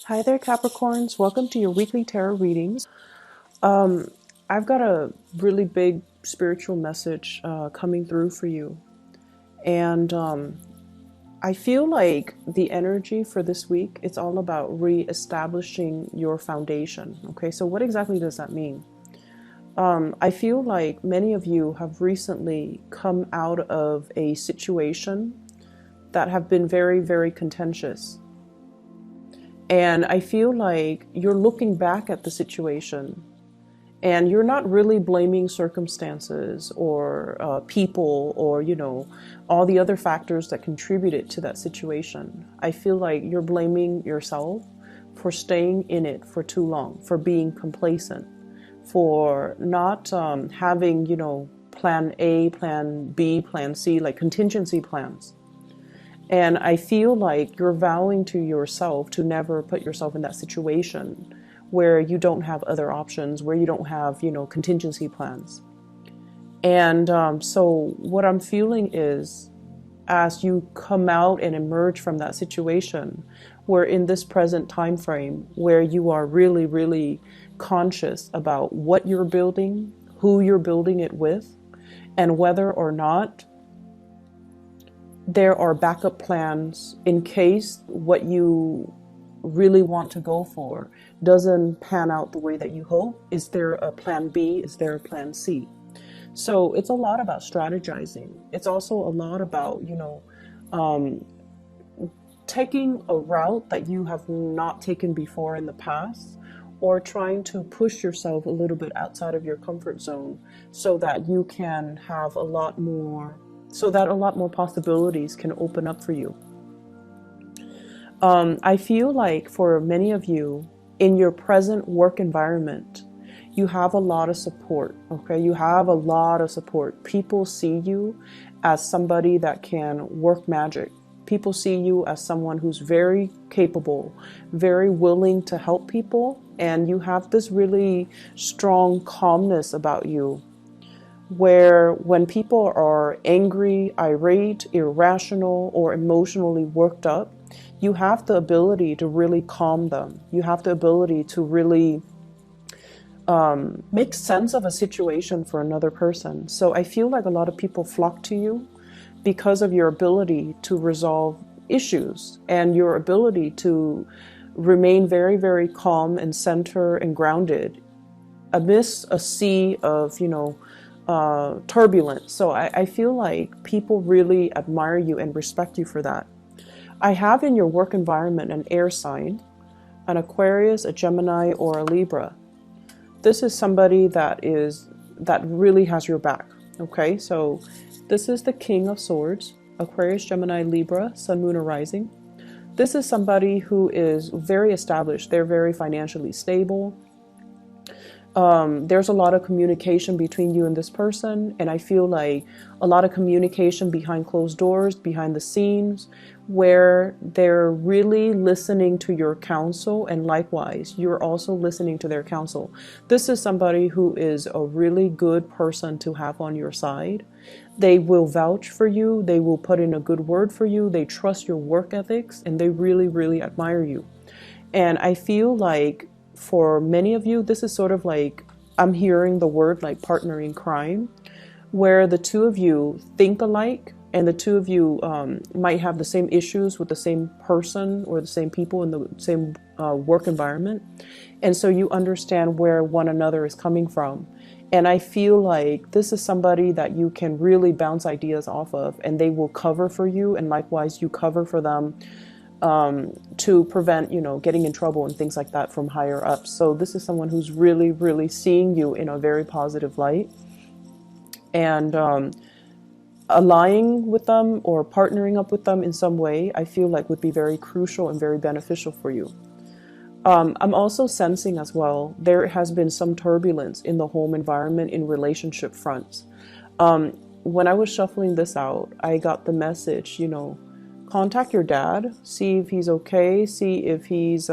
Hi there, Capricorns. Welcome to your weekly tarot readings. I've got a really big spiritual message coming through for you. And I feel like the energy for this week, it's all about re-establishing your foundation. Okay, so what exactly does that mean? I feel like many of you have recently come out of a situation that have been very, very contentious. And I feel like you're looking back at the situation and you're not really blaming circumstances or people or, all the other factors that contributed to that situation. I feel like you're blaming yourself for staying in it for too long, for being complacent, for not having, plan A, plan B, plan C, like contingency plans. And I feel like you're vowing to yourself to never put yourself in that situation where you don't have other options, where you don't have, contingency plans. And so what I'm feeling is, as you come out and emerge from that situation, we're in this present time frame where you are really, really conscious about what you're building, who you're building it with, and whether or not there are backup plans in case what you really want to go for doesn't pan out the way that you hope. Is there a plan B? Is there a plan C? So it's a lot about strategizing. It's also a lot about, taking a route that you have not taken before in the past, or trying to push yourself a little bit outside of your comfort zone so that you can have a lot more possibilities can open up for you. I feel like for many of you in your present work environment, you have a lot of support. Okay, you have a lot of support. People see you as somebody that can work magic. People see you as someone who's very capable, very willing to help people, and you have this really strong calmness about you, where when people are angry, irate, irrational, or emotionally worked up, you have the ability to really calm them. You have the ability to really make sense of a situation for another person. So I feel like a lot of people flock to you because of your ability to resolve issues and your ability to remain very, very calm and center and grounded amidst a sea of, turbulence. So I feel like people really admire you and respect you for that. I have in your work environment an air sign, an Aquarius, a Gemini, or a Libra. This is somebody that really has your back. Okay, so this is the King of Swords, Aquarius, Gemini, Libra, Sun, Moon, or Rising. This is somebody who is very established. They're very financially stable. There's a lot of communication between you and this person, and I feel like a lot of communication behind closed doors, behind the scenes, where they're really listening to your counsel, and likewise, you're also listening to their counsel. This is somebody who is a really good person to have on your side. They will vouch for you, they will put in a good word for you, they trust your work ethics, and they really, really admire you. And I feel like for many of you, this is sort of like, I'm hearing the word like partner in crime, where the two of you think alike and the two of you might have the same issues with the same person or the same people in the same work environment. And so you understand where one another is coming from. And I feel like this is somebody that you can really bounce ideas off of, and they will cover for you, and likewise you cover for them, to prevent, getting in trouble and things like that from higher ups. So this is someone who's really, really seeing you in a very positive light, and allying with them or partnering up with them in some way, I feel like would be very crucial and very beneficial for you. I'm also sensing as well, there has been some turbulence in the home environment in relationship fronts. When I was shuffling this out, I got the message, contact your dad, see if he's okay, see if he's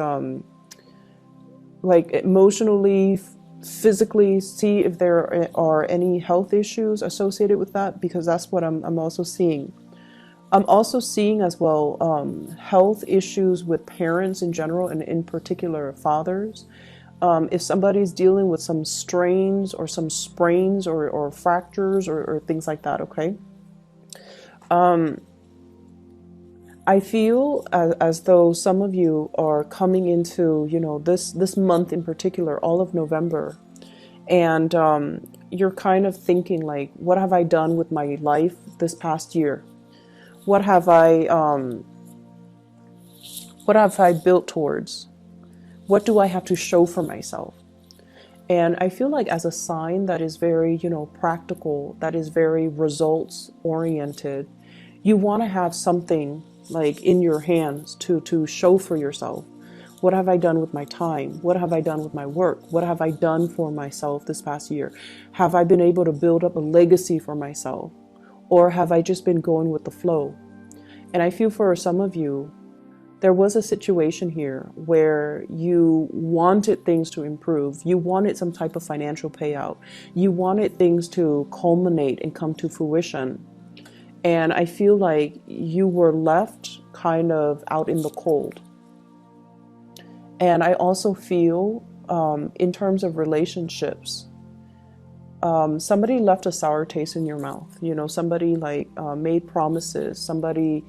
like emotionally, physically, see if there are any health issues associated with that, because that's what I'm also seeing. I'm also seeing as well health issues with parents in general, and in particular fathers. If somebody's dealing with some strains or some sprains or fractures or things like that, okay? I feel as though some of you are coming into, this month in particular, all of November, and you're kind of thinking like, what have I done with my life this past year? What have I built towards? What do I have to show for myself? And I feel like as a sign that is very, practical, that is very results oriented, you want to have something like in your hands to show for yourself. What have I done with my time? What have I done with my work? What have I done for myself this past year? Have I been able to build up a legacy for myself? Or have I just been going with the flow? And I feel for some of you, there was a situation here where you wanted things to improve. You wanted some type of financial payout. You wanted things to culminate and come to fruition. And I feel like you were left kind of out in the cold. And I also feel in terms of relationships, somebody left a sour taste in your mouth. Somebody like made promises. Somebody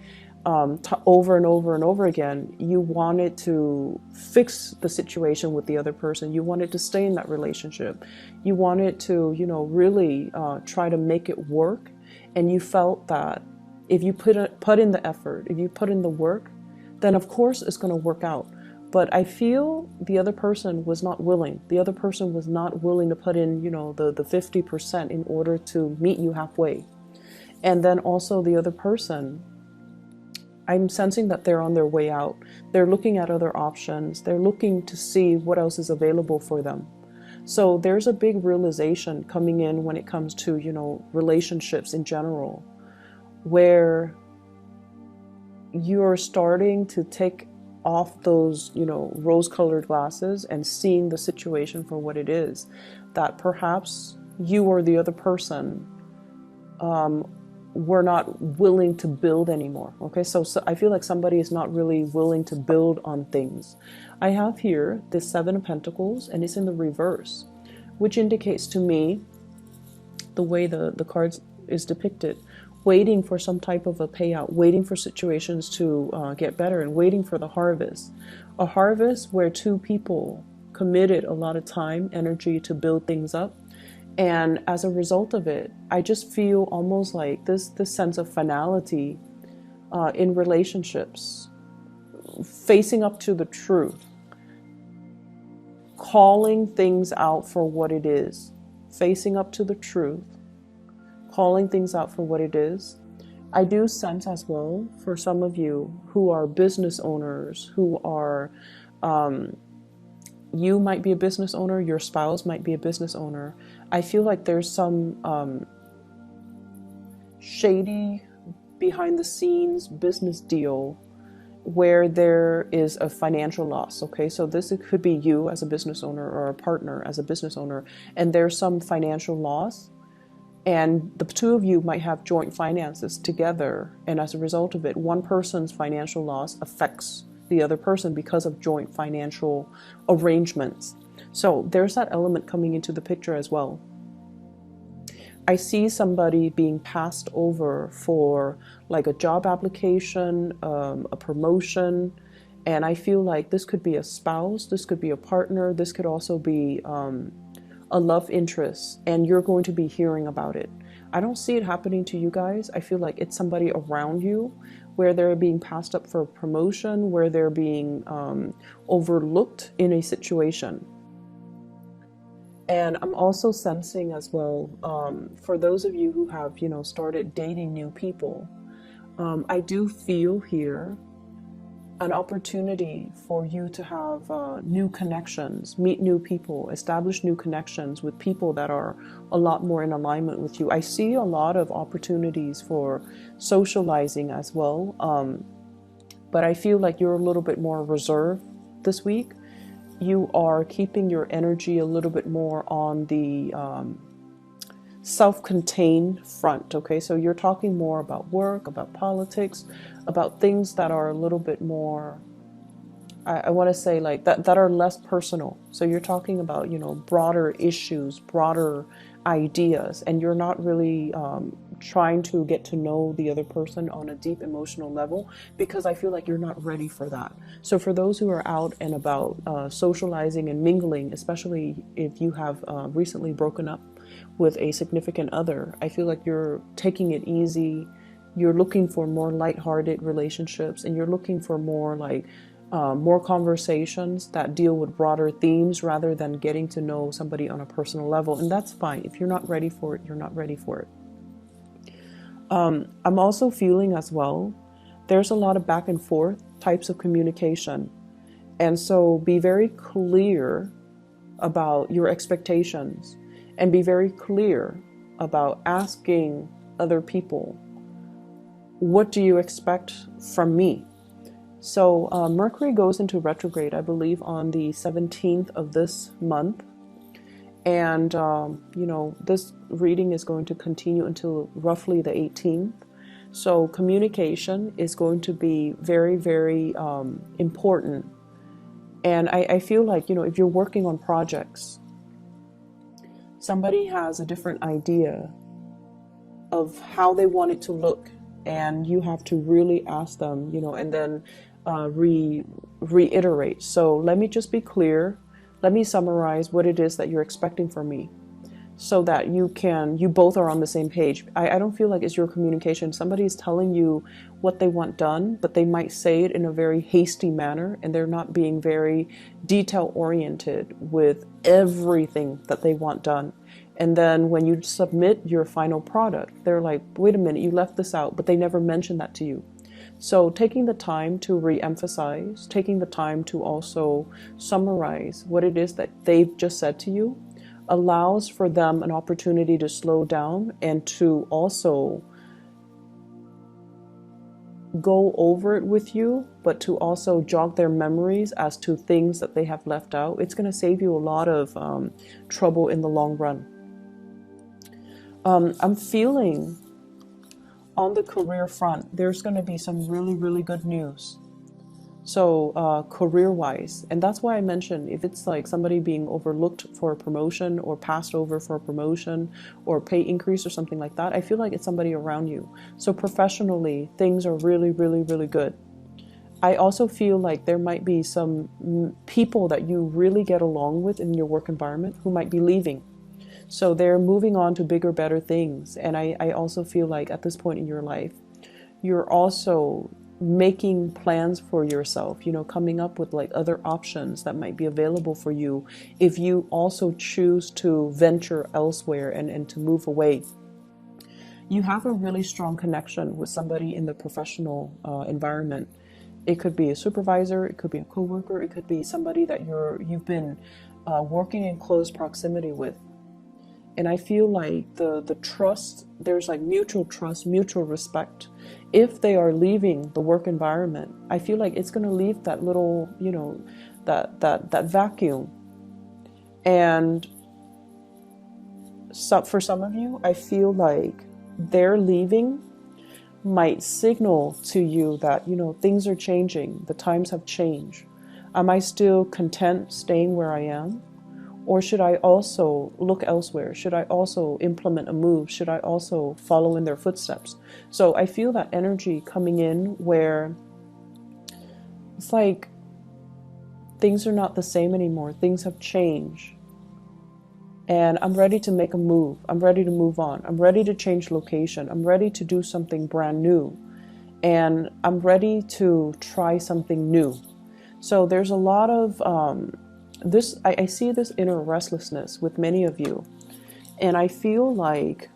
over and over and over again, you wanted to fix the situation with the other person. You wanted to stay in that relationship. You wanted to, really try to make it work. And you felt that if you put in the effort, if you put in the work, then of course it's going to work out. But I feel the other person was not willing. The other person was not willing to put in, the 50% in order to meet you halfway. And then also the other person, I'm sensing that they're on their way out. They're looking at other options. They're looking to see what else is available for them. So there's a big realization coming in when it comes to, relationships in general, where you're starting to take off those, rose-colored glasses and seeing the situation for what it is. That perhaps you or the other person were not willing to build anymore. Okay, so I feel like somebody is not really willing to build on things. I have here this Seven of Pentacles, and it's in the reverse, which indicates to me, the way the cards is depicted, waiting for some type of a payout, waiting for situations to get better, and waiting for the harvest. A harvest where two people committed a lot of time, energy to build things up. And as a result of it, I just feel almost like this sense of finality in relationships, facing up to the truth, calling things out for what it is, facing up to the truth, calling things out for what it is. I do sense as well for some of you who are business owners, who are, you might be a business owner, your spouse might be a business owner. I feel like there's some shady behind the scenes business deal where there is a financial loss. Okay, so it could be you as a business owner or a partner as a business owner, and there's some financial loss, and the two of you might have joint finances together, and as a result of it, one person's financial loss affects the other person because of joint financial arrangements. So there's that element coming into the picture as well. I see somebody being passed over for like a job application, a promotion, and I feel like this could be a spouse, this could be a partner, this could also be a love interest, and you're going to be hearing about it. I don't see it happening to you guys. I feel like it's somebody around you where they're being passed up for a promotion, where they're being overlooked in a situation. And I'm also sensing as well, for those of you who have, started dating new people, I do feel here an opportunity for you to have new connections, meet new people, establish new connections with people that are a lot more in alignment with you. I see a lot of opportunities for socializing as well, but I feel like you're a little bit more reserved this week. You are keeping your energy a little bit more on the self-contained front. Okay, so you're talking more about work, about politics, about things that are a little bit more, I want to say, like that are less personal. So you're talking about, broader issues, broader ideas, and you're not really trying to get to know the other person on a deep emotional level, because I feel like you're not ready for that. So for those who are out and about socializing and mingling, especially if you have recently broken up with a significant other, I feel like you're taking it easy. You're looking for more lighthearted relationships, and you're looking for more like more conversations that deal with broader themes rather than getting to know somebody on a personal level. And that's fine. If you're not ready for it, you're not ready for it. I'm also feeling as well, there's a lot of back and forth types of communication. And so be very clear about your expectations, and be very clear about asking other people, what do you expect from me? So Mercury goes into retrograde, I believe, on the 17th of this month. And, this reading is going to continue until roughly the 18th. So communication is going to be very, very important. And I feel like, if you're working on projects, somebody has a different idea of how they want it to look. And you have to really ask them, and then reiterate. So let me just be clear. Let me summarize what it is that you're expecting from me, so that you both are on the same page. I don't feel like it's your communication. Somebody's telling you what they want done, but they might say it in a very hasty manner, and they're not being very detail oriented with everything that they want done. And then when you submit your final product, they're like, wait a minute, you left this out, but they never mentioned that to you. So taking the time to re-emphasize, taking the time to also summarize what it is that they've just said to you, allows for them an opportunity to slow down and to also go over it with you, but to also jog their memories as to things that they have left out. It's going to save you a lot of trouble in the long run. I'm feeling on the career front, there's going to be some really, really good news. So career-wise, and that's why I mentioned, if it's like somebody being overlooked for a promotion or passed over for a promotion or pay increase or something like that, I feel like it's somebody around you. So professionally, things are really, really, really good. I also feel like there might be some people that you really get along with in your work environment who might be leaving. So they're moving on to bigger, better things. And I also feel like at this point in your life, you're also making plans for yourself, coming up with like other options that might be available for you if you also choose to venture elsewhere and to move away. You have a really strong connection with somebody in the professional environment. It could be a supervisor, it could be a coworker, it could be somebody that you've been working in close proximity with. And I feel like the trust, there's like mutual trust, mutual respect. If they are leaving the work environment, I feel like it's going to leave that little, that vacuum. And so for some of you, I feel like their leaving might signal to you that, things are changing. The times have changed. Am I still content staying where I am? Or should I also look elsewhere? Should I also implement a move? Should I also follow in their footsteps? So I feel that energy coming in where it's like things are not the same anymore. Things have changed. And I'm ready to make a move. I'm ready to move on. I'm ready to change location. I'm ready to do something brand new. And I'm ready to try something new. So there's a lot of I see this inner restlessness with many of you. And I feel like,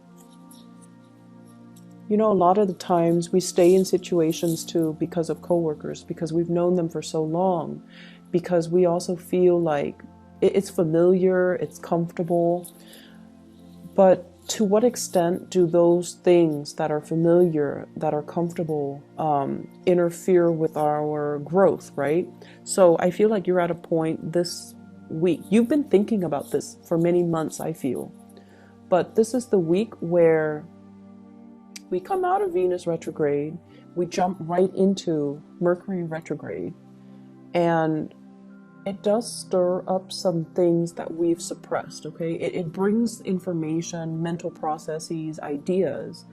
a lot of the times we stay in situations too because of coworkers, because we've known them for so long, because we also feel like it's familiar, it's comfortable. But to what extent do those things that are familiar, that are comfortable, interfere with our growth, right? So I feel like you're at a point this week. You've been thinking about this for many months, I feel. But this is the week where we come out of Venus retrograde, we jump right into Mercury retrograde, and it does stir up some things that we've suppressed, okay? It brings information, mental processes, ideas,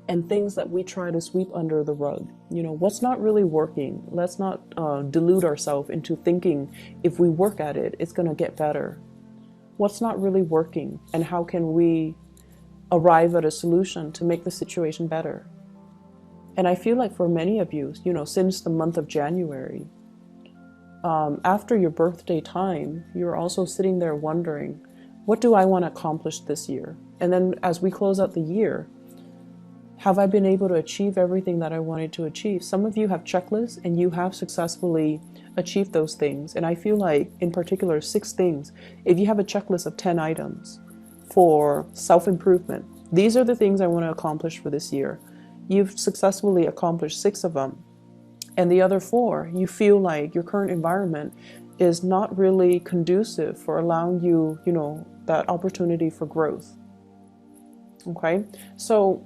and things that we try to sweep under the rug. You know, what's not really working? Let's not delude ourselves into thinking if we work at it, it's going to get better. What's not really working, and how can we arrive at a solution to make the situation better? And I feel like for many of you, you know, since the month of January, after your birthday time, you're also sitting there wondering, what do I want to accomplish this year? And then as we close out the year, have I been able to achieve everything that I wanted to achieve? Some of you have checklists and you have successfully achieved those things. And I feel like, in particular, 6 things. If you have a checklist of 10 items for self-improvement, these are the things I want to accomplish for this year. You've successfully accomplished 6 of them. And the other 4, you feel like your current environment is not really conducive for allowing you, you know, that opportunity for growth. Okay? So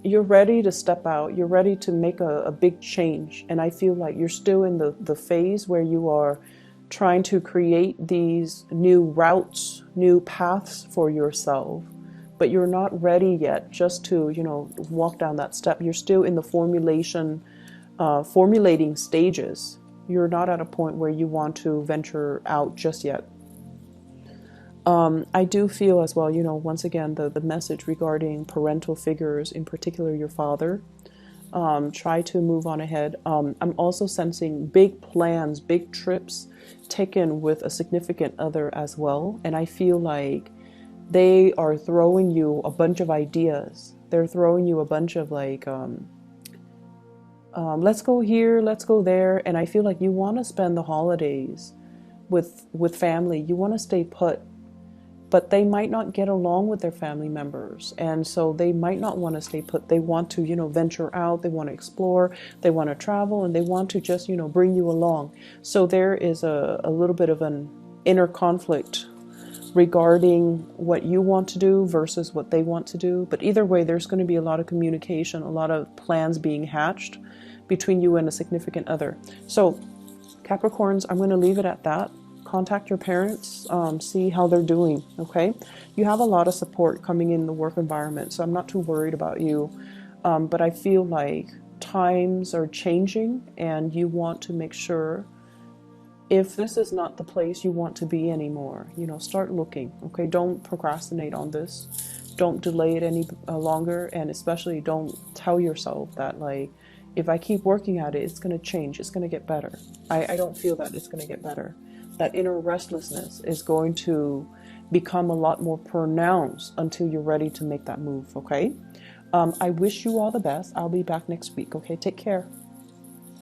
you're ready to step out. You're ready to make a big change. And I feel like you're still in the phase where you are trying to create these new routes, new paths for yourself. But you're not ready yet just to, you know, walk down that step. You're still in the formulating stages. You're not at a point where you want to venture out just yet. I do feel as well, you know, once again, the message regarding parental figures, in particular your father, try to move on ahead. I'm also sensing big plans, big trips taken with a significant other as well. And I feel like they are throwing you a bunch of ideas. They're throwing you a bunch of like, let's go here, let's go there. And I feel like you want to spend the holidays with family. You want to stay put. But they might not get along with their family members. And so they might not want to stay put. They want to, you know, venture out. They want to explore. They want to travel. And they want to just, you know, bring you along. So there is a little bit of an inner conflict regarding what you want to do versus what they want to do. But either way, there's going to be a lot of communication, a lot of plans being hatched between you and a significant other. So Capricorns, I'm going to leave it at that. Contact your parents, see how they're doing, okay? You have a lot of support coming in the work environment, so I'm not too worried about you. But I feel like times are changing and you want to make sure, if this is not the place you want to be anymore, you know, start looking, okay? Don't procrastinate on this. Don't delay it any longer, and especially don't tell yourself that, like, if I keep working at it, it's going to change, it's going to get better. I don't feel that it's going to get better. That inner restlessness is going to become a lot more pronounced until you're ready to make that move, okay? I wish you all the best. I'll be back next week, okay? Take care.